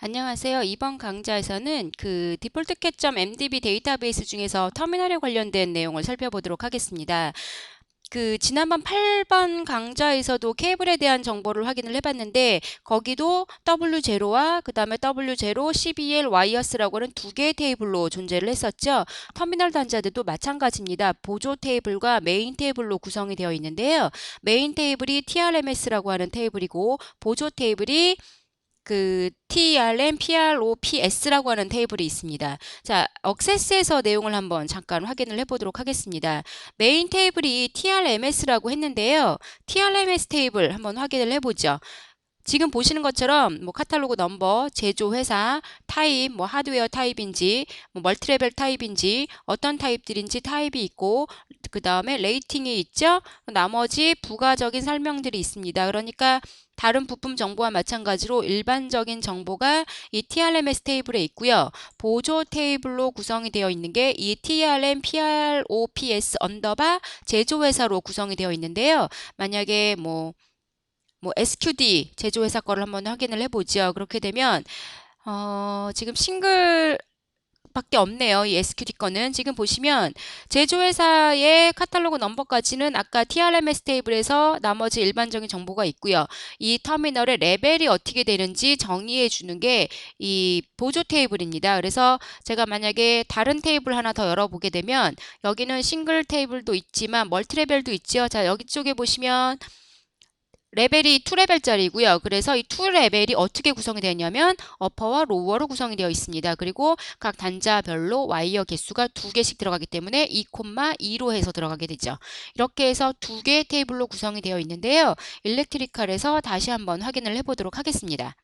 안녕하세요. 이번 강좌에서는 그 디폴트 캣점 MDB 데이터베이스 중에서 터미널에 관련된 내용을 살펴보도록 하겠습니다. 그 지난번 8번 강좌에서도 케이블에 대한 정보를 확인을 해봤는데 거기도 W0와 그 다음에 W0, CBL, 와이어스라고 하는 두 개의 테이블로 존재를 했었죠. 터미널 단자들도 마찬가지입니다. 보조 테이블과 메인 테이블로 구성이 되어 있는데요. 메인 테이블이 TRMS라고 하는 테이블이고 보조 테이블이 그 TRM, PRO, PS라고 하는 테이블이 있습니다. 자, 억세스에서 내용을 한번 잠깐 확인을 해보도록 하겠습니다. 메인 테이블이 TRMS라고 했는데요. TRMS 테이블 한번 확인을 해보죠. 지금 보시는 것처럼 뭐 카탈로그 넘버, 제조 회사, 타입, 뭐 하드웨어 타입인지, 뭐 멀티레벨 타입인지, 어떤 타입들인지 타입이 있고, 그 다음에 레이팅이 있죠. 나머지 부가적인 설명들이 있습니다. 그러니까 다른 부품 정보와 마찬가지로 일반적인 정보가 이 TRMS 테이블에 있고요. 보조 테이블로 구성이 되어 있는 게 이 TRM, PROPS 언더바 제조회사로 구성이 되어 있는데요. 만약에 뭐 SQD 제조회사 거를 한번 확인을 해보죠. 그렇게 되면 지금 싱글 밖에 없네요. 이 SQD 거는 지금 보시면 제조회사의 카탈로그 넘버까지는 아까 TRMS 테이블에서 나머지 일반적인 정보가 있고요. 이 터미널의 레벨이 어떻게 되는지 정의해 주는 게 이 보조 테이블입니다. 그래서 제가 만약에 다른 테이블 하나 더 열어보게 되면 여기는 싱글 테이블도 있지만 멀티 레벨도 있죠. 자, 여기 쪽에 보시면 레벨이 2레벨짜리고요. 그래서 이 2레벨이 어떻게 구성이 되었냐면 어퍼와 로어로 구성이 되어 있습니다. 그리고 각 단자별로 와이어 개수가 2개씩 들어가기 때문에 2,2로 해서 들어가게 되죠. 이렇게 해서 2개의 테이블로 구성이 되어 있는데요. 일렉트리컬에서 다시 한번 확인을 해보도록 하겠습니다.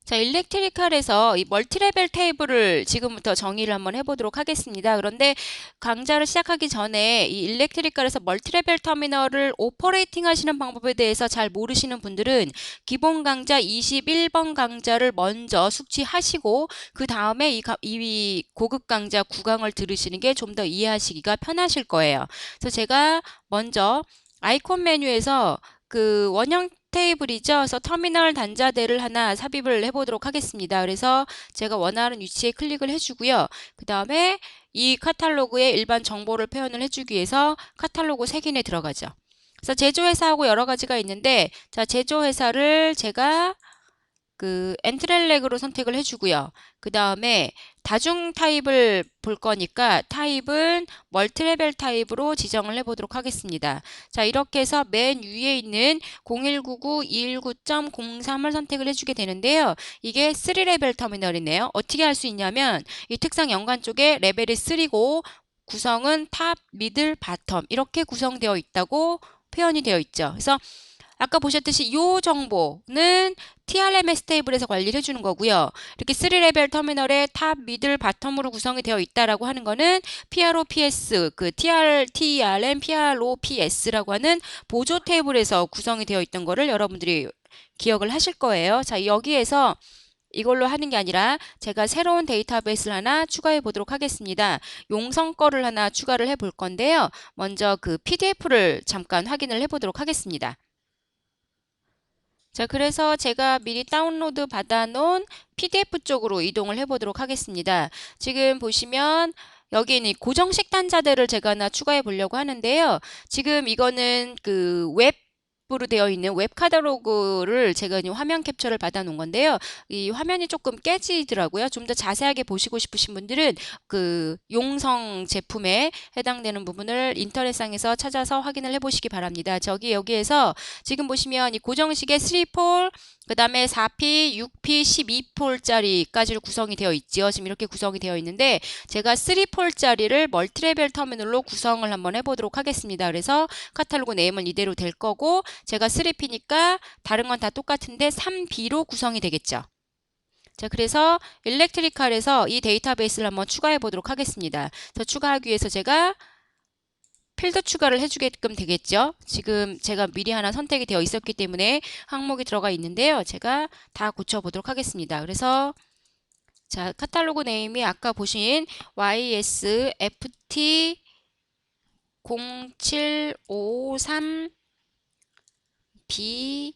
자, 일렉트리컬에서 이 멀티레벨 테이블을 지금부터 정의를 한번 해보도록 하겠습니다. 그런데 강좌를 시작하기 전에 이 일렉트리컬에서 멀티레벨 터미널을 오퍼레이팅 하시는 방법에 대해서 잘 모르시는 분들은 기본 강좌 21번 강좌를 먼저 숙지하시고 그 다음에 이 고급 강좌 9강을 들으시는 게 좀 더 이해하시기가 편하실 거예요. 그래서 제가 먼저 아이콘 메뉴에서 그 원형 테이블이죠. 그래서 터미널 단자대를 하나 삽입을 해보도록 하겠습니다. 그래서 제가 원하는 위치에 클릭을 해주고요. 그 다음에 이 카탈로그의 일반 정보를 표현을 해주기 위해서 카탈로그 색인에 들어가죠. 그래서 제조회사하고 여러 가지가 있는데, 자, 제조회사를 제가 그 엔트렐렉으로 선택을 해주고요. 그 다음에 다중 타입을 볼 거니까 타입은 멀티레벨 타입으로 지정을 해보도록 하겠습니다. 자, 이렇게 해서 맨 위에 있는 0199-219.03을 선택을 해주게 되는데요. 이게 3레벨 터미널이네요. 어떻게 할 수 있냐면 이 특상 연관 쪽에 레벨이 3고 구성은 탑, 미들, 바텀 이렇게 구성되어 있다고 표현이 되어 있죠. 그래서 아까 보셨듯이 이 정보는 TRMS 테이블에서 관리를 해주는 거고요. 이렇게 3레벨 터미널의 탑, 미들, 바텀으로 구성이 되어 있다라고 하는 거는 PROPS, 그 TRM, PROPS라고 하는 보조 테이블에서 구성이 되어 있던 거를 여러분들이 기억을 하실 거예요. 자, 여기에서 이걸로 하는 게 아니라 제가 새로운 데이터베이스를 하나 추가해 보도록 하겠습니다. 용성 거를 하나 추가를 해 볼 건데요. 먼저 그 PDF를 잠깐 확인을 해 보도록 하겠습니다. 자, 그래서 제가 미리 다운로드 받아놓은 PDF 쪽으로 이동을 해보도록 하겠습니다. 지금 보시면 여기 있는 고정식 단자들을 제가 하나 추가해 보려고 하는데요. 지금 이거는 그 웹으로 되어 있는 웹 카탈로그를 제가 이제 화면 캡처를 받아 놓은 건데요. 이 화면이 조금 깨지더라고요. 좀 더 자세하게 보시고 싶으신 분들은 그 용성 제품에 해당되는 부분을 인터넷상에서 찾아서 확인을 해 보시기 바랍니다. 여기에서 지금 보시면 이 고정식의 3폴, 그 다음에 4P, 6P, 12폴짜리까지로 구성이 되어 있죠. 지금 이렇게 구성이 되어 있는데 제가 3폴짜리를 멀티레벨 터미널로 구성을 한번 해보도록 하겠습니다. 그래서 카탈로그 네임은 이대로 될 거고 제가 3P니까 다른 건 다 똑같은데 3B로 구성이 되겠죠. 자, 그래서 일렉트리컬에서 이 데이터베이스를 한번 추가해 보도록 하겠습니다. 추가하기 위해서 제가 필드 추가를 해주게끔 되겠죠. 지금 제가 미리 하나 선택이 되어 있었기 때문에 항목이 들어가 있는데요. 제가 다 고쳐보도록 하겠습니다. 그래서 자, 카탈로그 네임이 아까 보신 YSFT 0753 BF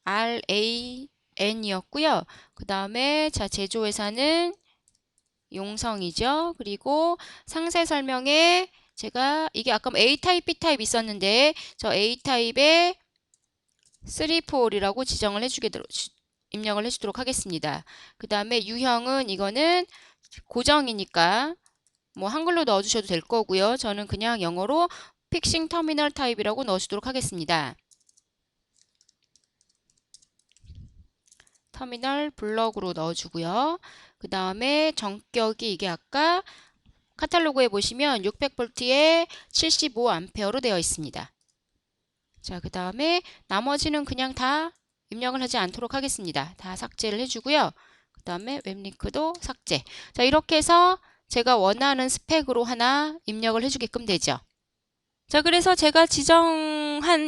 RAN이었고요. 그 다음에 자 제조회사는 용성이죠. 그리고 상세 설명에 제가 이게 아까 A타입, B타입 있었는데 저 A타입에 3, 4이라고 입력을 해주도록 하겠습니다. 그 다음에 유형은 이거는 고정이니까 뭐 한글로 넣어주셔도 될 거고요. 저는 그냥 영어로 픽싱 터미널 타입이라고 넣어주도록 하겠습니다. 터미널 블럭으로 넣어주고요. 그 다음에 전격이 이게 아까 카탈로그에 보시면 600V에 75A로 되어 있습니다. 자, 그 다음에 나머지는 그냥 다 입력을 하지 않도록 하겠습니다. 다 삭제를 해주고요. 그 다음에 웹링크도 삭제. 자, 이렇게 해서 제가 원하는 스펙으로 하나 입력을 해주게끔 되죠. 자, 그래서 제가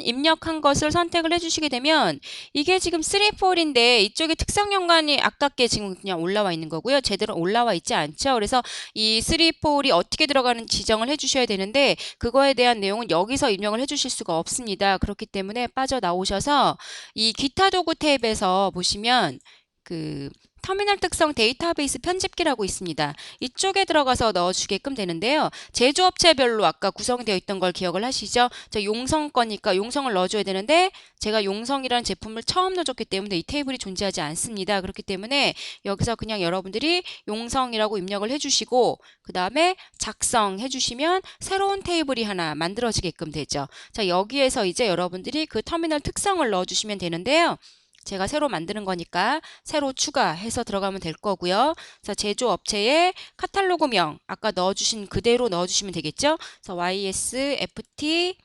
입력한 것을 선택을 해주시게 되면 이게 지금 3, 4인데 이쪽에 특성 연관이 아깝게 지금 그냥 올라와 있는 거고요. 제대로 올라와 있지 않죠. 그래서 이 3, 4이 어떻게 들어가는 지정을 해주셔야 되는데 그거에 대한 내용은 여기서 입력을 해주실 수가 없습니다. 그렇기 때문에 빠져나오셔서 이 기타 도구 탭에서 보시면 그 터미널 특성 데이터베이스 편집기라고 있습니다. 이쪽에 들어가서 넣어주게끔 되는데요. 제조업체별로 아까 구성되어 있던 걸 기억을 하시죠? 저 용성 거니까 용성을 넣어줘야 되는데 제가 용성이라는 제품을 처음 넣어줬기 때문에 이 테이블이 존재하지 않습니다. 그렇기 때문에 여기서 그냥 여러분들이 용성이라고 입력을 해주시고 그 다음에 작성해 주시면 새로운 테이블이 하나 만들어지게끔 되죠. 자, 여기에서 이제 여러분들이 그 터미널 특성을 넣어주시면 되는데요. 제가 새로 만드는 거니까 새로 추가해서 들어가면 될 거고요. 자, 제조업체의 카탈로그명 아까 넣어주신 그대로 넣어주시면 되겠죠. 그래서 YSFT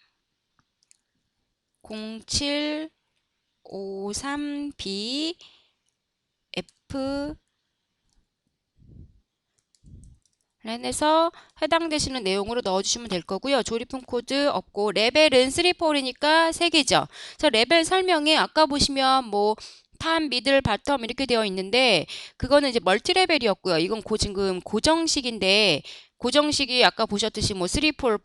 0753B F 란에서 해당되시는 내용으로 넣어주시면 될 거고요. 조립품 코드 없고 레벨은 3, 4이니까 3개죠. 자, 레벨 설명에 아까 보시면 뭐 탑, 미들, 바텀 이렇게 되어 있는데 그거는 이제 멀티 레벨이었고요. 이건 지금 고정식인데 고정식이 아까 보셨듯이 뭐 3, 4,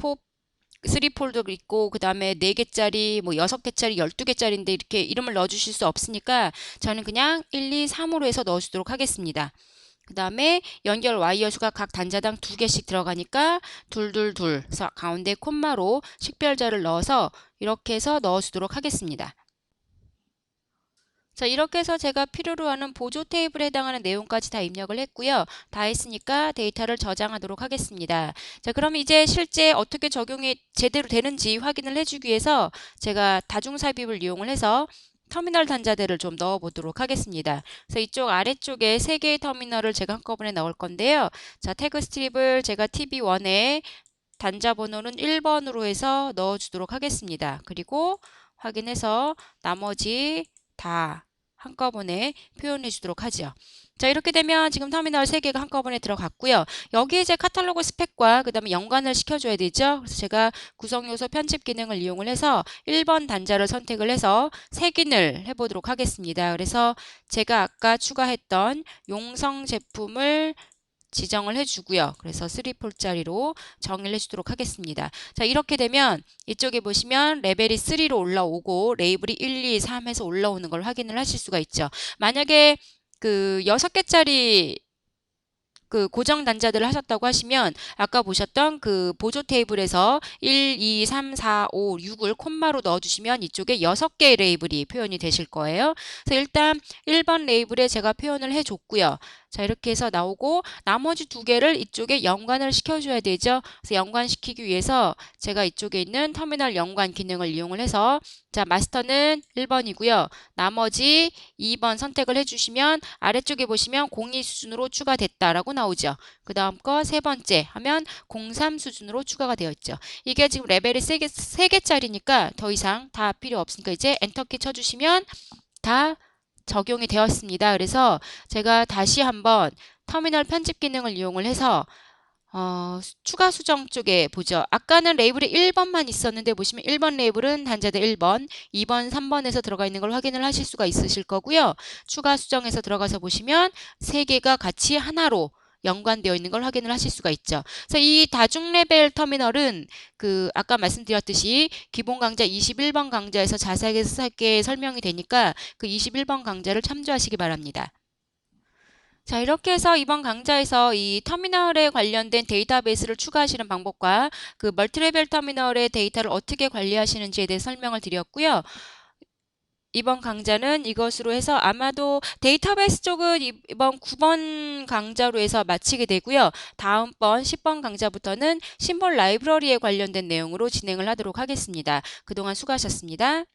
3폴도 있고 그 다음에 4개짜리 뭐 6개짜리 12개짜리인데 이렇게 이름을 넣어주실 수 없으니까 저는 그냥 1, 2, 3으로 해서 넣어주도록 하겠습니다. 그 다음에 연결 와이어 수가 각 단자당 2개씩 들어가니까 둘둘둘 그래서 가운데 콤마로 식별자를 넣어서 이렇게 해서 넣어주도록 하겠습니다. 자, 이렇게 해서 제가 필요로 하는 보조 테이블에 해당하는 내용까지 다 입력을 했고요. 다 했으니까 데이터를 저장하도록 하겠습니다. 자, 그럼 이제 실제 어떻게 적용이 제대로 되는지 확인을 해주기 위해서 제가 다중삽입을 이용을 해서 터미널 단자들을 좀 넣어 보도록 하겠습니다. 그래서 이쪽 아래쪽에 3개의 터미널을 제가 한꺼번에 넣을 건데요. 자, 태그 스트립을 제가 TB1에 단자 번호는 1번으로 해서 넣어 주도록 하겠습니다. 그리고 확인해서 나머지 다 한꺼번에 표현해 주도록 하죠. 자, 이렇게 되면 지금 터미널 3개가 한꺼번에 들어갔고요. 여기 이제 카탈로그 스펙과 그 다음에 연관을 시켜줘야 되죠. 그래서 제가 구성요소 편집 기능을 이용을 해서 1번 단자를 선택을 해서 색인을 해보도록 하겠습니다. 그래서 제가 아까 추가했던 용성 제품을 지정을 해주고요. 그래서 3폴짜리로 정의를 해주도록 하겠습니다. 자, 이렇게 되면 이쪽에 보시면 레벨이 3로 올라오고 레이블이 1, 2, 3 해서 올라오는 걸 확인을 하실 수가 있죠. 만약에 그 6개짜리 그 고정 단자들을 하셨다고 하시면 아까 보셨던 그 보조 테이블에서 1, 2, 3, 4, 5, 6을 콤마로 넣어주시면 이쪽에 6개의 레이블이 표현이 되실 거예요. 그래서 일단 1번 레이블에 제가 표현을 해줬고요. 자, 이렇게 해서 나오고 나머지 2개를 이쪽에 연관을 시켜줘야 되죠. 그래서 연관시키기 위해서 제가 이쪽에 있는 터미널 연관 기능을 이용을 해서 자, 마스터는 1번이고요. 나머지 2번 선택을 해주시면 아래쪽에 보시면 02 수준으로 추가됐다라고 나오죠. 그 다음 거 세 번째 하면 03 수준으로 추가가 되어 있죠. 이게 지금 레벨이 3개짜리니까 더 이상 다 필요 없으니까 이제 엔터키 쳐주시면 다 적용이 되었습니다. 그래서 제가 다시 한번 터미널 편집 기능을 이용을 해서 추가 수정 쪽에 보죠. 아까는 레이블이 1번만 있었는데 보시면 1번 레이블은 단자대 1번, 2번, 3번에서 들어가 있는 걸 확인을 하실 수가 있으실 거고요. 추가 수정에서 들어가서 보시면 3개가 같이 하나로 연관되어 있는 걸 확인을 하실 수가 있죠. 그래서 이 다중 레벨 터미널은 그 아까 말씀드렸듯이 기본 강좌 21번 강좌에서 자세하게 설명이 되니까 그 21번 강좌를 참조하시기 바랍니다. 자, 이렇게 해서 이번 강좌에서 이 터미널에 관련된 데이터베이스를 추가하시는 방법과 그 멀티레벨 터미널의 데이터를 어떻게 관리하시는지에 대해 설명을 드렸고요. 이번 강좌는 이것으로 해서 아마도 데이터베이스 쪽은 이번 9번 강좌로 해서 마치게 되고요. 다음번 10번 강좌부터는 심볼 라이브러리에 관련된 내용으로 진행을 하도록 하겠습니다. 그동안 수고하셨습니다.